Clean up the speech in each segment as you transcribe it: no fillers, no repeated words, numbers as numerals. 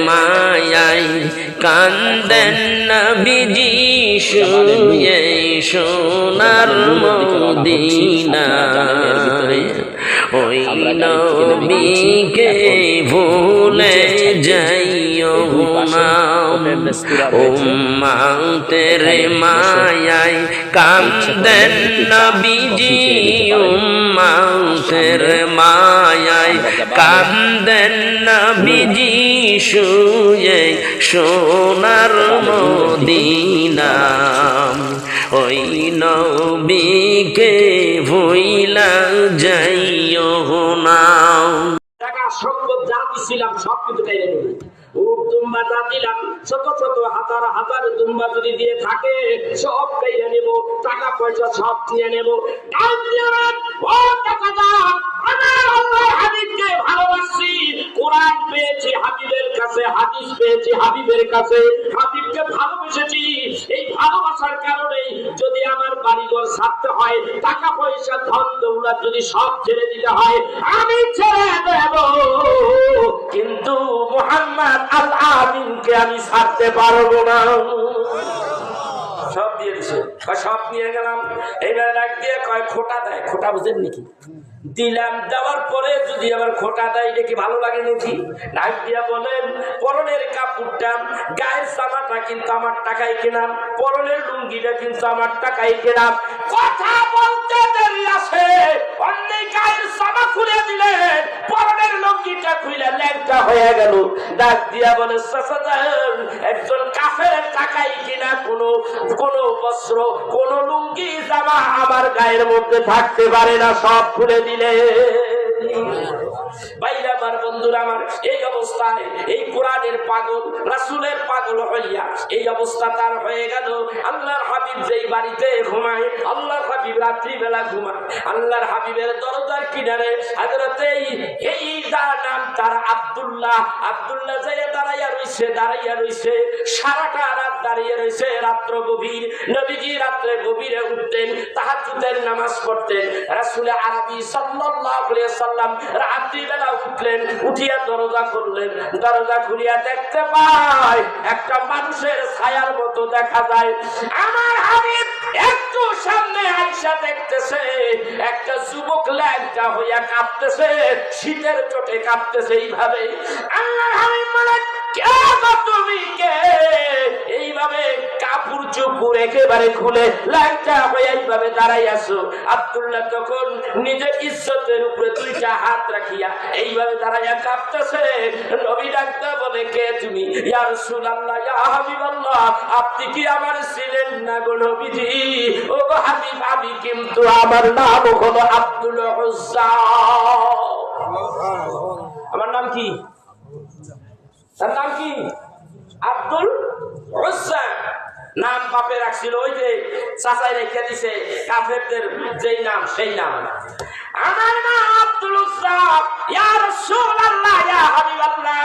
মায়ায় কান্দেন নবীজি শুয়ে সোনার মদিনায় ওই নবীকে ভুলে যাইও না উম্মতের মায়ায় কান্দেন নবীজি উম্মতের মায়ায় কান্দেন নবীজি শুয়ে সোনার মদিনা ওই নবীকে ভুইলা যাইও না টাকা সম্পদ যা দিছিলাম সব কিছু খাইয়ে নেব দুম্বা যা দিলাম শত শত হাজার হাজার দুম্বা যদি দিয়ে থাকে সব খাইয়ে নেব টাকা পয়সা সব নিয়ে নেব ও টাকা দাও আমার আল্লাহর হাবিবকে ভালোবাসি কোরআন পেয়েছি হাবিবের কাছে হাদিস পেয়েছি হাবিবের কাছে হাবিবকে ভালোবেসেছি এই ভালোবাসার কারণেই যদি আমার বাড়িঘর ছাড়তে হয় টাকা পয়সা ধন দৌলত যদি সব ছেড়ে দিতে হয় আমি ছেড়ে দেব কিন্তু মুহাম্মদ আল আমিনকে আমি ছাড়তে পারবো না সব দিয়ে দিছে সব নিয়ে গেলাম এইবার ডাক দিয়ে কয় খোটা দেয় খোটা বুঝেন নাকি দিলাম দেওয়ার পরে যদি আবার খোটা দেয় এটা কি ভালো লাগে নাকি ডাক দিয়া বলেন পরনের কাপড়টা গায়ের জামাটা কিন্তু আমার টাকায় কেনাম পরনের লুঙ্গিটা কিন্তু আমার টাকায় কেনাম কথা বলতে দেরি আছে অন্য গায়ের জামা খুলে দিলেন পরনের লুঙ্গিটা খুলে ল্যাংটা হয়ে গেল ডাক দিয়া বলে চাচাজান একজন কাফের টাকায় কিনা কোনো বস্ত্র কোনো লুঙ্গি জামা আমার গায়ের মধ্যে থাকতে পারে না সব খুলে দিলে ভাইরা আমার বন্ধুরা আমার এই অবস্থায় এই কোরআনের পাগল রাসূলের পাগল হইয়া এই অবস্থা তার হয়ে গেল আল্লাহর হাবিব যেই বাড়িতে ঘুমায় আল্লাহর হাবিব রাত্রি বেলা ঘুমায় আল্লাহর হাবিবের দরজার কিনারে হযরতে এই যার নাম তার আব্দুল্লাহ যাইয়া দাঁড়াইয়া রইছে সারাটা রাত দাঁড়িয়ে রইছে রাত্র গভীর নবীজি রাত্রে গভীরে উঠতেন তাহাজ্জুদের নামাজ পড়তেন রাসূল আরবি সাল্লাল্লাহু আলাইহি ওয়াসাল্লাম রাত্রি বেলা উঠলেন উঠিয়া দরজা খুললেন দরজা খুলিয়া দেখতে পায় একটা মানুষের ছায়ার মতো দেখা যায় আমার হাবিব একটু সামনে আয়েশা দেখতেছে একটা যুবক ল্যাংটা হইয়া কাঁপতেছে শীতের চোটে কাঁপতেছে এইভাবে আল্লাহর হাবিব বলেন কে তুমি কে এইভাবে কাপড় চোপড় একেবারে খুলে ল্যাংটা হয়ে এইভাবে দাঁড়াই আছো আব্দুল্লাহ তখন নিজের ইজ্জতের উপরে দুইটা হাত রাখিয়া এইভাবে দাঁড়াইয়া কাঁপতেছে নবী ডাকতে বলে কে তুমি ইয়া রাসূলুল্লাহ ইয়া হাবিবাল্লাহ আপনি কি আমার ছিলেন না গো নবীজি ও গো হাবিব আমি কিন্তু আমার নাম হলো আব্দুল উজ্জা আমার নাম কি তার নাম কি আব্দুল উজ্জা নাম বাপে রাখছিল ওই যে চাচাই রেখে দিছে কাফেরদের যেই নাম সেই নাম আমার নাম আব্দুল উজ্জা ইয়া রাসূলুল্লাহ ইয়া হাবিবাল্লাহ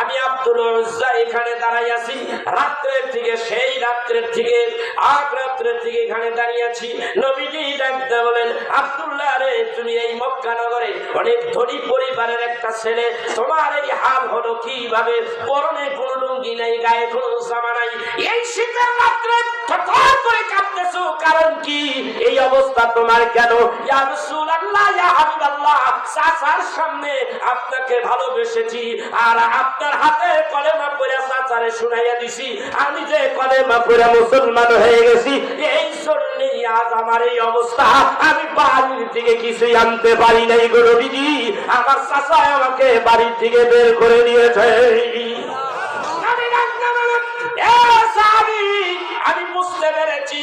আমি আব্দুল উজ্জা এখানে দাঁড়াই আছি রাত্রের থেকে সেই রাত্রের থেকে আগ রাত্রের থেকে এখানে দাঁড়িয়ে আছি নবীজি ডাকতে বলেন আব্দুল্লাহ রে তুমি এই মক্কা নগরে অনেক ধনী পরিবারের একটা ছেলে তোমার এই হাল হলো কিভাবে পরনে কোনো লুঙ্গি নাই গায়ে কোনো জামা নাই এই শীতের রাত্রে থরথর করে কাঁপতেছো কারণ কি এই অবস্থা তোমার কেন ইয়া রাসূলুল্লাহ ইয়া হাবিবাল্লাহ চাচার সামনে আপনাকে ভালোবেসেছি আর আপনার হাতে কলেমা পড়ে চাচারে শুনাইয়া দিছি আমি যে কলেমা পড়ে মুসলমান হয়ে গেছি এই জন্যই আজ আমার এই অবস্থা আমি বাড়ির থেকে কিছুই আনতে পারি নাই গো নবীজি আমার চাচা আমাকে বাড়ি থেকে বের করে দিয়েছে আমি বুঝতে পেরেছি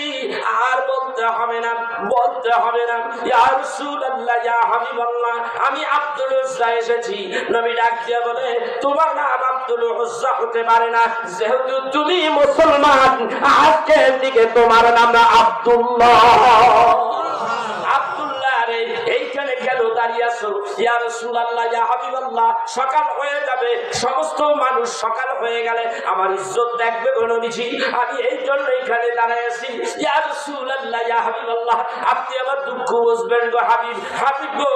আর বলতে হবে না ইয়া রাসূলুল্লাহ ইয়া হাবিবাল্লাহ আমি আব্দুল উজ্জা এসেছি নবী ডাক দিয়ে বলে তোমার নাম আব্দুল উজ্জা হতে পারে না যেহেতু তুমি মুসলমান আজকে থেকে তোমার নাম আব্দুল্লাহ রে এইখানে কেন দাঁড়িয়ে আছো? ইয়া রাসূলুল্লাহ, ইয়া হাবিবাল্লাহ, সকাল হয়ে যাবে, সমস্ত মানুষ সকাল হয়ে গেলে আমার ইজ্জত দেখবে গো নবীজি, আমি এই জন্য এখানে দাঁড়ায় আছি। ইয়া রাসূলুল্লাহ, ইয়া হাবিবাল্লাহ, আপনি আমার দুঃখ বুঝবেন গো হাবিব। হাবিব গো,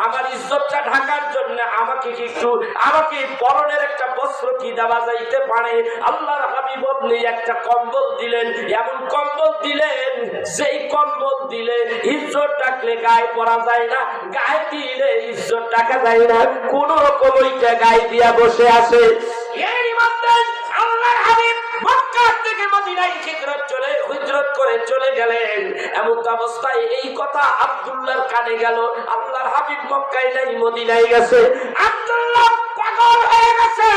আমার ইজ্জতটা ঢাকার জন্য আমাকে পরনের একটা বস্ত্র কি দেওয়া যাইতে পারে? আল্লাহর হাবিব আপনি একটা কম্বল দিলেন, এমন কম্বল দিলেন যেই কম্বল দিলে ইজ্জত ডাকলে গায়ে পরা যায় না, গায়ে দিলে ইজ্জত ডাকা যায় না, কোন রকম ওইটা গায়ে দিয়া বসে আছে। আল্লাহর হাবিব মক্কা থেকে মদিনায় হিজরত করে চলে গেলেন। এমন অবস্থায় এই কথা আব্দুল্লাহর কানে গেল। আল্লাহর হাবিব মক্কায় নাই, মদিনায় গেছে। আব্দুল্লাহ পাগল হয়ে গেছে,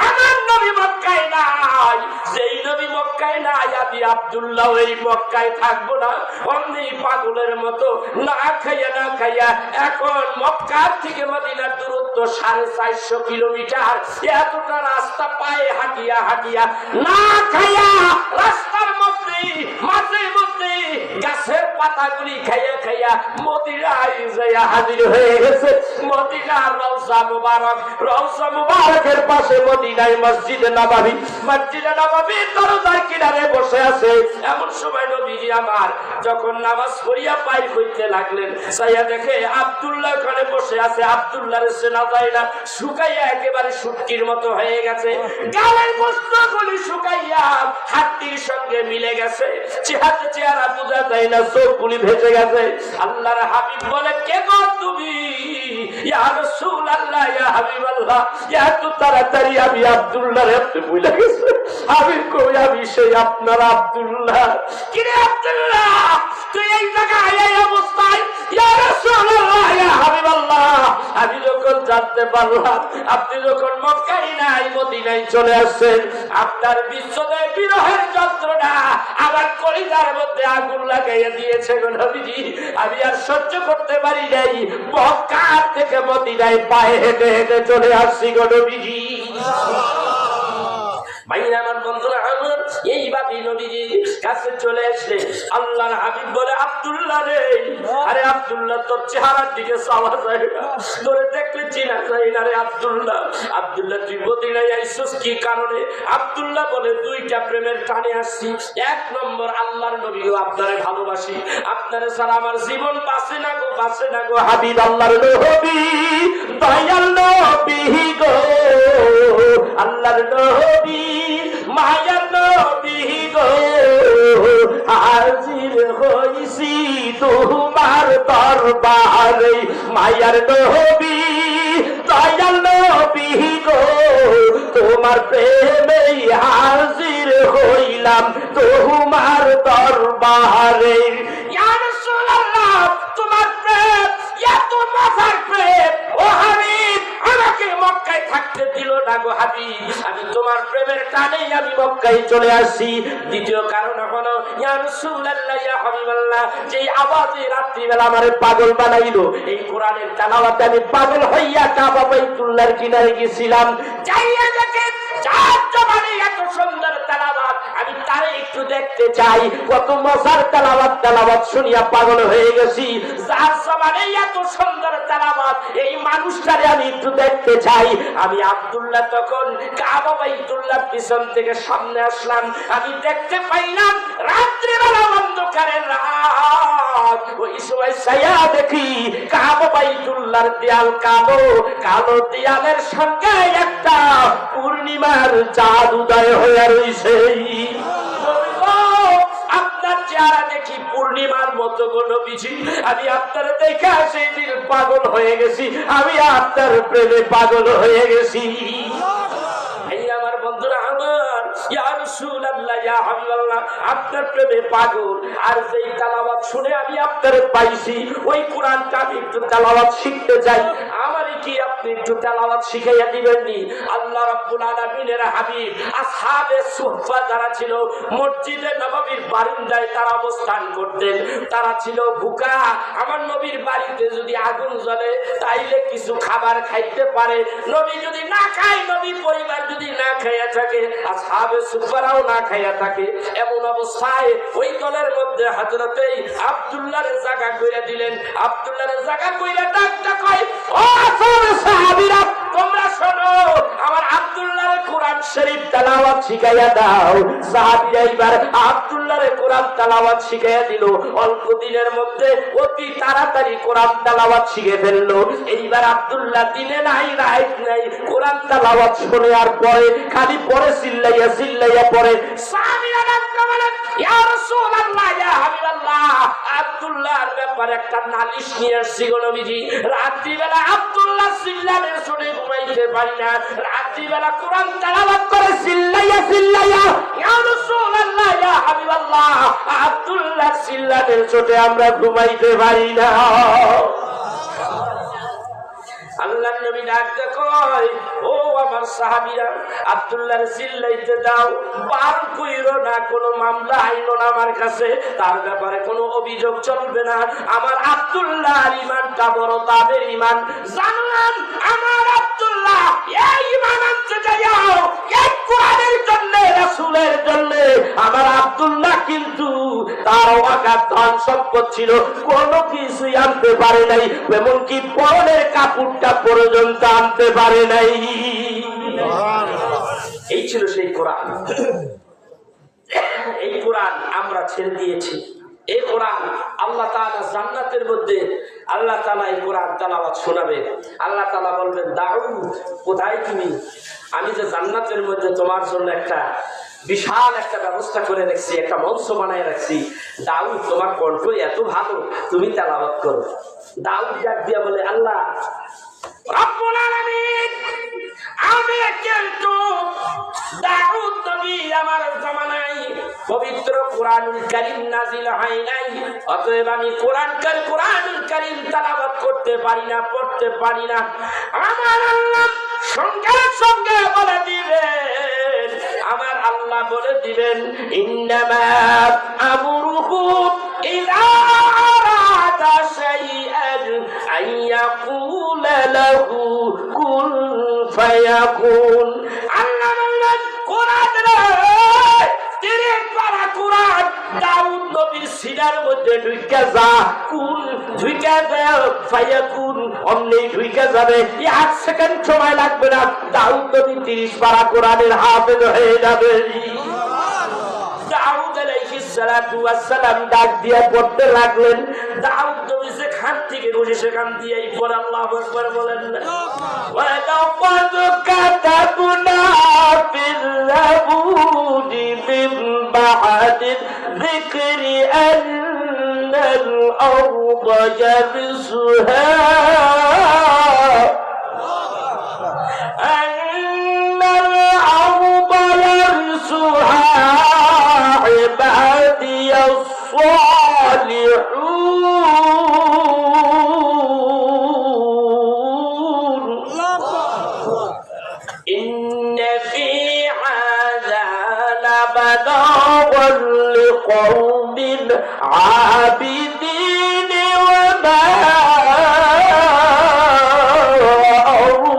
আমার নবী মক্কায় নাই। যেই নবী মক্কায় নাই, আমি আব্দুল্লাহ এই মক্কায় থাকবো না। অমনি পাগলের মতো না খাইয়া এখন মক্কার থেকে মদিনার দূরত্ব 450 কিলোমিটার। এতটা রাস্তা পায়ে হাঁটিয়া না খাইয়া রাস্তার মধ্যে মাঝে মধ্যে গাছের পাতাগুলি খাইয়া মদিনায় যাইয়া হাজির হয়ে গেছে। মদিনার রওজা মুবারকের পাশে মদিনায় মসজিদে নববী দরজার কিনারে বসে আছে। এমন সময় নবীজি আমার যখন নামাজ পড়িয়া পাই হইতে লাগলেন, সাইয়া দেখে আব্দুল্লাহ ওখানে বসে আছে। আব্দুল্লাহর চেনা যায় না, শুকাইয়া একেবারে শুটকির মতো হয়ে গেছে। গালের বস্ত্রগুলি শুকাইয়া হাড্ডির সঙ্গে মিলে গেছে, চেহারা বোঝা যায় না, চোখগুলি ভেসে গেছে। আল্লাহর হাবিব বলে, কে গো তুমি? ইয়া রাসূলুল্লাহ, ইয়া হাবিবাল্লাহ, এত তাড়াতাড়ি আমি আব্দুল্লাহর হাতে ভুলে গেছি। হাবিব কই, আমি সেই আপনার আব্দুল্লাহ। কি রে আব্দুল্লাহ, তুই এই জায়গায় এই অবস্থায়? ইয়া রাসূলুল্লাহ, ইয়া হাবিবাল্লাহ, আমি যখন জানতে পারলাম আপনি যখন মক্কায় নাই মদিনায় চলে আসছেন, আপনার বিশ্বদের বিরহের যন্ত্রণা আমার কলিজার মধ্যে আগুন লাগাইয়া দিয়েছে গো নবীজি। আমি আর সহ্য করতে পারি নাই, মক্কা থেকে মদিনায় পায়ে হেঁটে চলে আসছি গো নবীজি। ভাইরা আমার, বন্ধুরা আমার, এইভাবে নবীজির কাছে চলে আসলে আল্লাহর হাবিব বলে, আব্দুল্লাহ রে, আরে আব্দুল্লাহ, তোর চেহারার দিকে চাওয়া যায় না, তোরে দেখলে চিনা যায় না রে আব্দুল্লাহ। আব্দুল্লাহ, তুই মদিনায় আইছিস কি কারণে? আব্দুল্লাহ বলে, দুইটা প্রেমের টানে আসছি। এক নম্বর, আল্লাহর নবী ও আপনারে ভালোবাসি, আপনারে ছাড়া আমার জীবন বাঁচে না গো হাবিব। আল্লাহর নবী, দয়াল নবী গো, আল্লাহর নবী, মায়ার নবী গো, হাজির হইছি তোমার দরবারে। মায়ার নবী, দয়াল নবী গো, তোমার প্রেমে হাজির হইলাম তোমার দরবারে। ইয়া রাসূলুল্লাহ, তোমার প্রেম এত মজার প্রেম, ও হাবিব, আমাকে মক্কায় থাকতে দিল না গো হাবিব। আমি তোমার প্রেমের টানেই আমি মক্কায় চলে আসছি। দ্বিতীয় কারণ হলো, ইয়া রাসূলুল্লাহ, ইয়া হাবিবাল্লাহ, যে আওয়াজে রাত্রিবেলা আমারে পাগল বানাইলো, এই কোরআনের তেলাওয়াতে আমি পাগল হইয়া কাবা বাইতুল্লাহর কিনারে গেছিলাম। যাইয়া দেখে চার জবানে এত সুন্দর তেলাওয়াত, আমি তারে একটু দেখতে চাই। কত মজার তেলাওয়াত শুনিয়া পাগল হয়ে গেছি। যার জবানে এত সুন্দর তেলাওয়াত, এই মানুষটারে আমি একটু দেখতে চাই। আমি আব্দুল্লাহ তখন কাবা বাইতুল্লাহর পিছন থেকে সামনে আসলাম। আমি দেখতে পাইলাম রাত্রিবেলা অন্ধকারের রাত। ওই সময় ছায়া দেখি কাবা বাইতুল্লাহর দেয়াল কালো, কালো দেয়ালের সঙ্গে একটা পূর্ণিমার চাঁদ উদয় হয়ে রয়েছে। আপনার চেহারা দেখি পূর্ণিমার মতো গো নবীজি। আমি আপনার দেখে সেই দিন পাগল হয়ে গেছি, আমি আপনার প্রেমে পাগল হয়ে গেছি। আমার বন্ধুরা আমার, ইয়া রাসূলুল্লাহ, ইয়া হাবিবাল্লাহ, আপনার প্রেমে পাগল। আর যেই তেলাওয়াত শুনে আমি আপনারে পাইছি, ওই কোরআনটা আমি একটু তেলাওয়াত শিখতে চাই। আমারই কি আপনি একটু তেলাওয়াত শিখাইয়া দিবেন নি? আল্লাহ রাব্বুল আলামিনের হাবিব আসহাবে সুফফা যারা ছিল, মসজিদে নববীর বারান্দায় তারা অবস্থান করতেন। তারা ছিল ভুকা। আমার নবীর বাড়িতে যদি আগুন জ্বলে তাইলে কিছু খাবার খাইতে পারে। নবী যদি না খায়, নবী পরিবার যদি না খাইয়া থাকে, আসহাবে সুফফারাও না খাইয়া থাকে, এমন অবস্থায় ওই দলের মধ্যে হযরতে আব্দুল্লাহর জায়গা কইরা দিলেন। আব্দুল্লাহর জায়গা কইরা ডাক শরীফ তেলাওয়াত শিখাইয়া দাও। সাহাবীরা এবার আব্দুল্লাহরে কোরআন তেলাওয়াত শিখাইয়া দিল। অল্প দিনের মধ্যে অতি তাড়াতাড়ি কোরআন তেলাওয়াত শিখে ফেললো। এইবার আব্দুল্লাহ দিনে নাই রাত নাই কোরআন তেলাওয়াত শুনে আর পরে খালি পরে চিল্লাইয়া চিল্লাইয়া পরে। সাহাবীরা বলেন, ইয়া রাসূলুল্লাহ, ইয়া হাবিবাল্লাহ, আব্দুল্লাহর ব্যাপারে একটা নালিশ নিয়ে আসছি গো নবীজি। রাত্রিবেলা আব্দুল্লাহ চিল্লালে শুনে ঘুমাইতে পারি না। রাত্রিবেলা কোরআন তেলাওয়াত করে চিল্লাইয়া চিল্লাইয়া, ইয়া রাসূলুল্লাহ, ইয়া হাবিবাল্লাহ, আব্দুল্লাহ চিল্লালে চোটে আমরা ঘুমাইতে পারি না। আল্লাহর নবী ডাকতে কয়, ও আমার সাহাবীরা, আব্দুল্লাহর চিল্লাইতে দাও, বার কইরো না, কোনো মামলা আইনো না আমার কাছে, তার ব্যাপারে কোনো অভিযোগ চলবে না। আমার আব্দুল্লাহর ঈমানটা বড়, তাদের ঈমান জানলাম। আমার আব্দুল্লাহ এই ঈমান আনতে যাও, এই কোরআনের জন্য, রাসূলের জন্য। আমার আব্দুল্লাহ কিন্তু তার ওয়াকাত ধন সম্পদ ছিল, কোনো কিছুই আনতে পারে নাই, এমনকি পরনের কাপড়টা পর্যন্ত আনতে পারে নাই। এই ছিল সেই কোরআন। এই কোরআন আমরা ছেড়ে দিয়েছি। এই কোরআন আল্লাহ তাআলা জান্নাতের মধ্যে আল্লাহ তাআলা এই কোরআন তেলাওয়াত শোনাবে। আল্লাহ তাআলা বলবেন, দাউদ কোথায় তুমি? আমি যে জান্নাতের মধ্যে তোমার জন্য একটা বিশাল একটা ব্যবস্থা করে রাখছি, একটা মঞ্চ বানায় রাখছি। দাউদ, তোমার কণ্ঠ এত ভালো, তুমি তেলাওয়াত করো। দাউদ ডাক দিয়া বলে, আল্লাহ রব্বুল আলামিন, আমি কিন্তু দাউদ নবী আমার জামানায় পবিত্র কোরআনুল কারীম নাযিল হয় নাই, অতএব আমি কোরআনুল কারীম তেলাওয়াত করতে পারি না, পড়তে পারি না। আমার আল্লাহ সঙ্গে সঙ্গে বলে দিবেন, আমার আল্লাহ বলে দিবেন, ইন্নামা আমরুহু ইযা আরাদা শাইআন আইয়াকুলা লাহু কুন ফায়াকুন। আল্লাহ বললেন, কোরআনের তিরিশ পারা কোরআন দাউদ নবীর সিনার মধ্যে ঢুইকা যা, কুন ঢুইকা দাও, ফায়াকুন অমনি ঢুইকা যাবে। 1 সেকেন্ড সময় লাগবে না, দাউদ নবী 30 পারা কোরআনের হাফেজ হয়ে যাবে। দাউদ আলাইহিস সালাতু ওয়াস সালাম ডাক দিয়া পড়তে লাগলেন। দাউদ নবী যেখান থেকে বসে সেখান দিয়েই পড়ে আল্লাহু আকবার বলেন। ওয়া লাকাদ কাতাবনা ফিল জাবুরি মিন বা'দি যিকরি আন্নাল আরদা ইয়ারসুহা عبادي الصالحون إن في هذا لبلاغا لقوم عابدين وما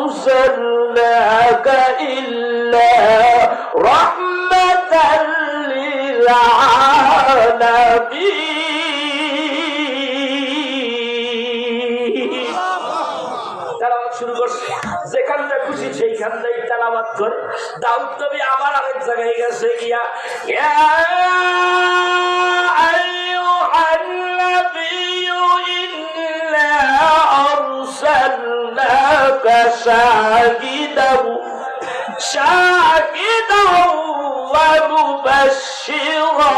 أرسلناك إلا رحمة শুরু করছে, যেখানটা খুশি সেইখানটাই তেলাওয়াত করে। দাউদ নবী আবার আরেক জায়গায় গেছে গিয়া, ইয়া আইয়ুহান নাবিয়্যু ইন্না আরসালনাকা শাহিদাও ومبشرا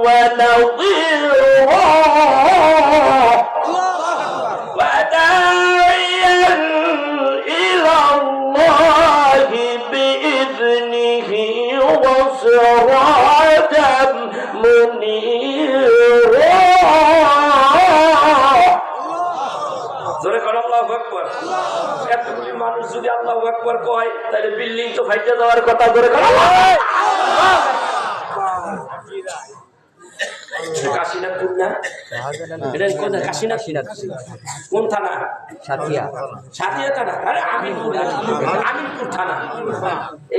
ونظيرا وداعيا إلى الله بإذنه وسراجا منيرا। আল্লাহু আকবার। এতগুলি মানুষ যদি আল্লাহু আকবার কয়, তাহলে বিল্ডিং তো ফাইটে যাওয়ার কথা। ধরে কাশীনাথ না, কাশীনাথ কোন থানা? সাথিয়া থানা। আরে আমিনপুর থানা।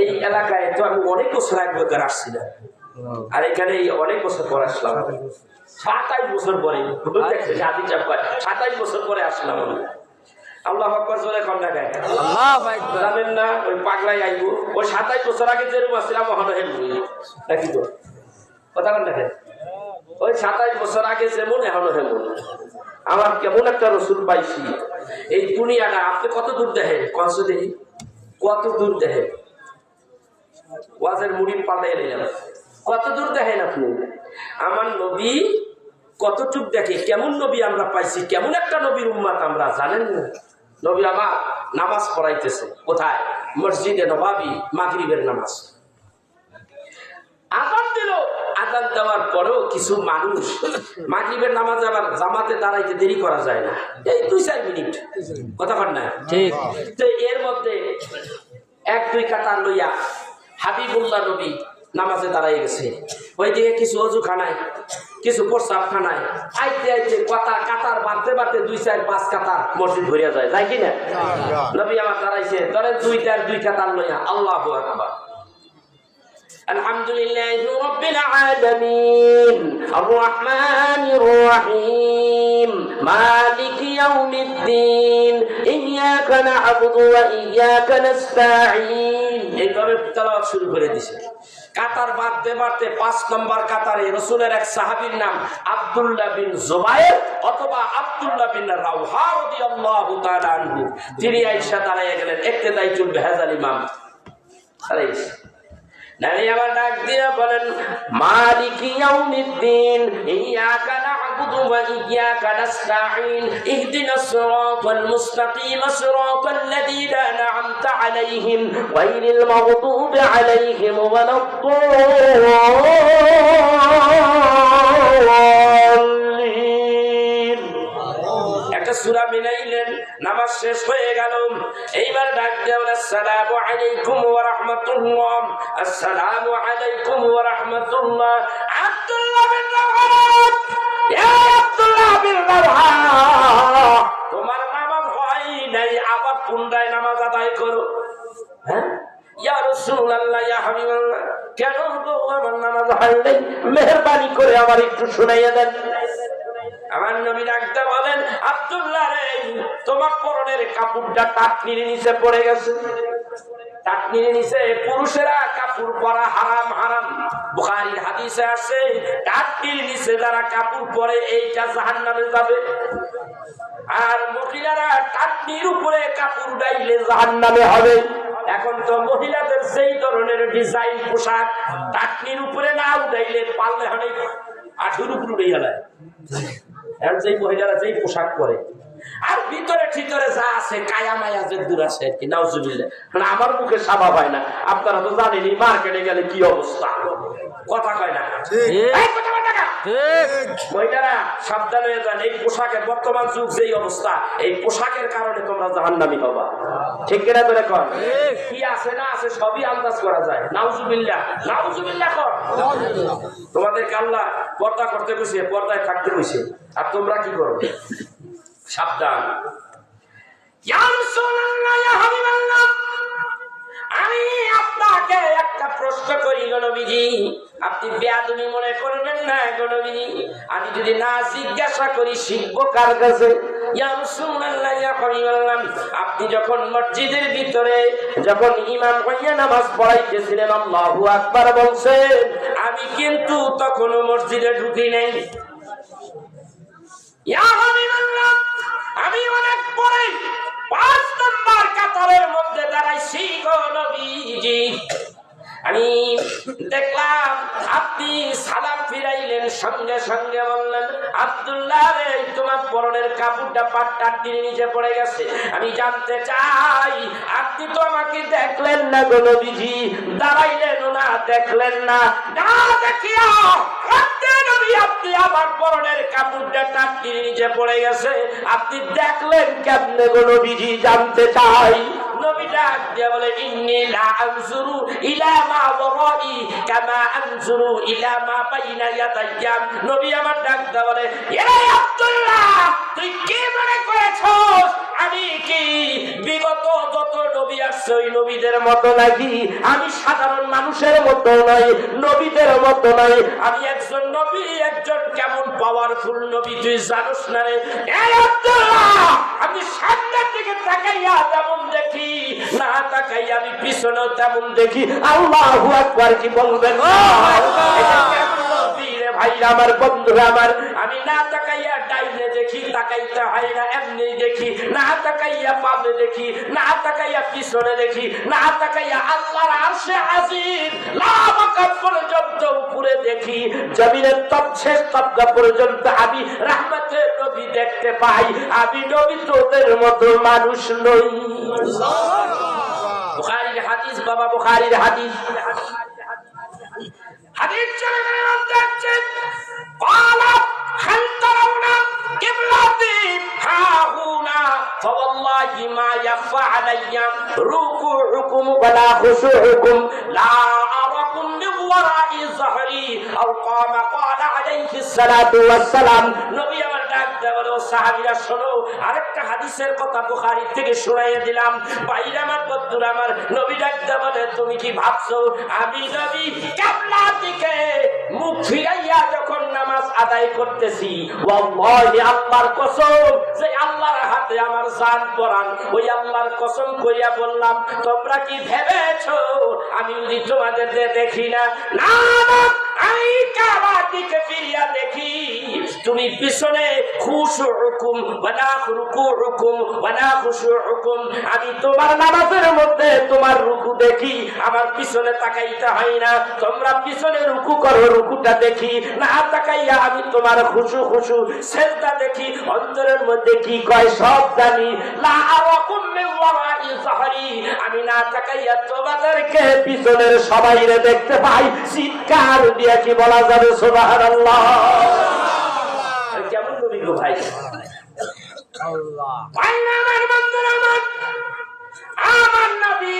এই এলাকায় তো আমি অনেক বছর আগে আসছি না, আর এখানে অনেক বছর পর আসলাম। 27 বছর পরে 27 বছর পরে আসলাম আমি। আল্লাহু আকবার জোরে কোন জায়গায় আল্লাহু আকবার। জানেন না ওই পাগলাই আইবো ওই 27 বছর আগে যে ছিলাম মহান হেল নাকি তো কথা কোন দেখেন ওই 27 বছর আগে যেমন এখনো হেমন আমার কেমন একটা রসুল পাইছি এই দুনিয়াটা আপনি কত দূর দেখেন কনসে দেখি কত দূর দেখেন ওয়াজের মুড়ি পাল্টাই নিলাম কত দূর দেখেন আপনি আমার নবী কতটুক দেখে কেমন নবী আমরা পাইছি কেমন একটা নবীর উম্মত আমরা জানেন না নবী আমার নামাজ পড়াইতেছে কোথায় মসজিদে নবাবী মাগরিবের নামাজ আযান দিল আযান দেওয়ার পরেও কিছু মানুষ মাগরিবের নামাজ আবার জামাতে দাঁড়াইতে দেরি করা যায় না এই 2-4 মিনিট কথা বল না ঠিক তো এর মধ্যে 1-2 কাতার লইয়া হাবিবুল্লাহ নবী নামাজে দাঁড়াই গেছে ওইদিকে কিছু অজু খানায় কিছু প্রস্রাব খানায় আইতে আইতে কাতার বাড়তে বাড়তে 2-4-5 কাতার মসজিদ ভরিয়া যায় যাই কিনা নবী আমার দাঁড়াইছে ধরেন 2 কাতার লইয়া আল্লাহু আকবার الحمد لله رب العالمين الرحمن الرحيم مالك يوم الدين إياك نعبد وإياك نستعين এইভাবে তেলাওয়াত শুরু করে দিয়েছে কাতার বাড়তে বাড়তে 5 নম্বর কাতারে রাসূলের এক সাহাবীর নাম আব্দুল্লাহ বিন জুবায়ের অথবা আব্দুল্লাহ বিন রাওহা রাদিয়াল্লাহু তাআলা আনহু তিনি আয়েশা দাঁড়িয়ে গেলেন ইক্তেদাইতুল বিহাজাল ইমাম আলাইহিস নবী আমার ডাক দিয়া বলেন মালিকি ইয়াউমিদ্দিন ইয়াকা না'বুদু ওয়া ইয়াকা নাস্তাঈন ইহদিনাস সিরাতাল মুস্তাকিম সিরাতাল লাযীনা আন'আমতা আলাইহিম গায়রিল মাগদুবি আলাইহিম ওয়ালাদ-দাল্লিন একটা সূরা মিলাইলেন নামাজ শেষ হয়ে গেল এইবার ডাক দেওয়া আসসালামু আলাইকুম ওয়া রাহমাতুল্লাহ আসসালামু আলাইকুম ওয়া রাহমাতুল্লাহ আব্দুল্লাহ বিন রাওহা ইয়া আব্দুল্লাহ বিন রাওহা তোমার নামাজ হয় নাই আবার পুনরায় নামাজ আদায় করো হ্যাঁ ইয়া রাসূলুল্লাহ ইয়া হাবিবাল্লাহ কেন গো আমার নামাজ হয় নাই মেহেরবানি করে আমার একটু শুনাইয়া দেন আমার নবী ডাকতে বলেন আব্দুল্লাহ রে তোমার পরনের কাপড়টা টাকনির নিচে পড়ে গেছে টাকনির নিচে পুরুষেরা কাপড় পরা হারাম হারাম বুখারীর হাদিসে আছে টাকনির নিচে যারা কাপড় পরে এইটা জাহান্নামে যাবে আর মহিলারা টাকনির উপরে কাপড় ডাইলে জাহান্নামে হবে এখন তো মহিলাদের সেই ধরনের ডিজাইন পোশাক টাকনির উপরে না উঠাইলে পারলে অনেক আঠুর উপর উঠে গেল এখন যেই মহিলারা যেই পোশাক পরে আর ভিতরে ঠিতরে যা আছে কায়া মায়া যে দূর আছে আর কি নাউজুবিল্লাহ আমার মুখে সাবা হয় না আপনারা তো জানেনই মার্কেটে গেলে কি অবস্থা কথা কয় না এই কথা বল না মহিলারা সাবধান হয়ে যান এই পোশাকের বর্তমান যুগ যেই অবস্থা এই পোশাকের কারণে তোমরা জাহান্নামী হবা ঠিক কিনা করে কর কি আছে না আছে সবই আন্দাজ করা যায় নাউজুবিল্লাহ কর তোমাদেরকে আল্লাহ পর্দা করতে কইছে পর্দায় থাকতে কইছে আর তোমরা কি করো সাবধান ইয়া রাসূলুল্লাহ ইয়া হাবিবাল্লাহ আমি আপনাকে একটা প্রশ্ন করি গো নবীজি আপনি বেয়াদবি মনে করবেন না গো নবীজি আমি যদি না জিজ্ঞাসা করি শিখবো কার কাছে ইয়া রাসূলুল্লাহ ইয়া হাবিবাল্লাহ আপনি যখন মসজিদের ভিতরে যখন ইমাম হইয়া নামাজ পড়াইতেছিলেন আল্লাহু আকবার বলছেন আমি কিন্তু তখন মসজিদে ঢুকি নাই ইয়া হাবিবাল্লাহ আমি অনেক পরে 5 নম্বর কাতারের মধ্যে দাঁড়াইছি গো নবীজি আমি দেখলাম আপনি সালাম ফিরাইলেন সঙ্গে সঙ্গে বললেন আব্দুল্লাহ রে তোমার পরনের কাপড়টা পাটটা টিনে নিচে পড়ে গেছে আমি জানতে চাই আপনি তো আমাকে দেখলেন না গো নবীজি দাঁড়াইলেন না দেখলেন না না দেখিয়া আপনি আমার পরনের কাপড়টা টাটকির নিচে পড়ে গেছে আপনি দেখলেন কেমনে গো নবীজি জানতে চাই নবী ডাক দিয়ে বলে ইন্নী লা আনজুরু ইলা মা ওয়ারাই কামা আনজুরু ইলা মা বাইনা ইয়াদাইয়া নবী আমার ডাক দিয়ে বলে এ আব্দুল্লাহ তুই কি মনে করেছস আমি কি বিগত যত নবী আসছে ওই নবীদের মতো নাকি আমি সাধারণ মানুষের মতো নয় নবীদের মতো নয় আমি একজন নবী একজন কেমন পাওয়ারফুল নবী তুই জানোস না রে এই আব্দুল্লাহ আমি সামনে থেকে তাকাইয়া তেমন দেখি, না তাকাইয়া আমি পিছনেও তেমন দেখি। আল্লাহু আকবার কি বলবেন? এটা কেমন নবী রে ভাইরা আমার, বন্ধুরা আমার? আমি না তাকাইয়া ডাইনে দেখি, তাকাইতে হয় না, এমনি দেখি। না তাকাইয়া বামে দেখি, না তাকাইয়া পিছনে দেখি, না তাকাইয়া আল্লাহর আরশে আজিম লামাকাত পর্যন্ত উপরে দেখি, জমিনের তৎশেষ তবকা পর্যন্ত আমি রাহমাতের নবী দেখতে পাই। আমি নবী তোদের মতো মানুষ নই। বুখারীর হাদিস বাবা, বুখারীর হাদিস। হাদিস চলে যাচ্ছে, ক্বালা হাল তারাউনা কিবলাতি হাহুনা ফাওয়াল্লাহি মা ইয়াখফা আলাইয়া রুকুউকুম ওয়ালা খুশুউকুম লা আরাকুম মিন ওয়ারাই যহরি আও কামা ক্বালা আলাইহিস সালাতু ওয়াস সালাম। নবী আমার ডাক দেয়া বলে, ও সাহাবীরা শোনো, আরেকটা হাদিসের কথা বুখারী থেকে শোনাইয়া দিলাম। বাইরে আমার, বন্ধুরা আমার, নবী ডাক দেয়া বলে, তুমি কি ভাবছো আমি নবী কিবলার দিকে মুখ ফিরাইয়া যখন নামাজ আদায় করতেছি, ওয়াল্লাহি আল্লাহর কসম, যে আল্লাহর হাতে আমার জান পরান, ওই আল্লাহর কসম কইয়া বললাম, তোমরা কি ভেবেছো আমি যদি তোমাদের দেখি না? না, আমি কাবার দিকে ফিরিয়া দেখি, তুমি পিছনে খুশুউকুম ওয়ালা রুকুউকুম ওয়ালা খুশুউকুম, আমি তোমার নামাজের মধ্যে তোমার রুকু দেখি, আমার পিছনে তাকাইতে হয় না। তোমরা পিছনে রুকু করো, রুকুটা দেখি, না তাকাইয়া আমি তোমার খুশু খুশু সেজদা দেখি, অন্তরের মধ্যে কি কয় সব জানি। লা আরাকুম মিন ওয়ারাই যহরি, আমি না তাকাইয়া তোমাদেরকে পিছনের সবাইরে দেখতে পাই। চিৎকার দিয়ে কি বলা যাবে সুবহানাল্লাহ? কেমন নবী গো ভাই? আল্লাহ, ভাই আমার, বন্ধুরা আমার, আমার নবী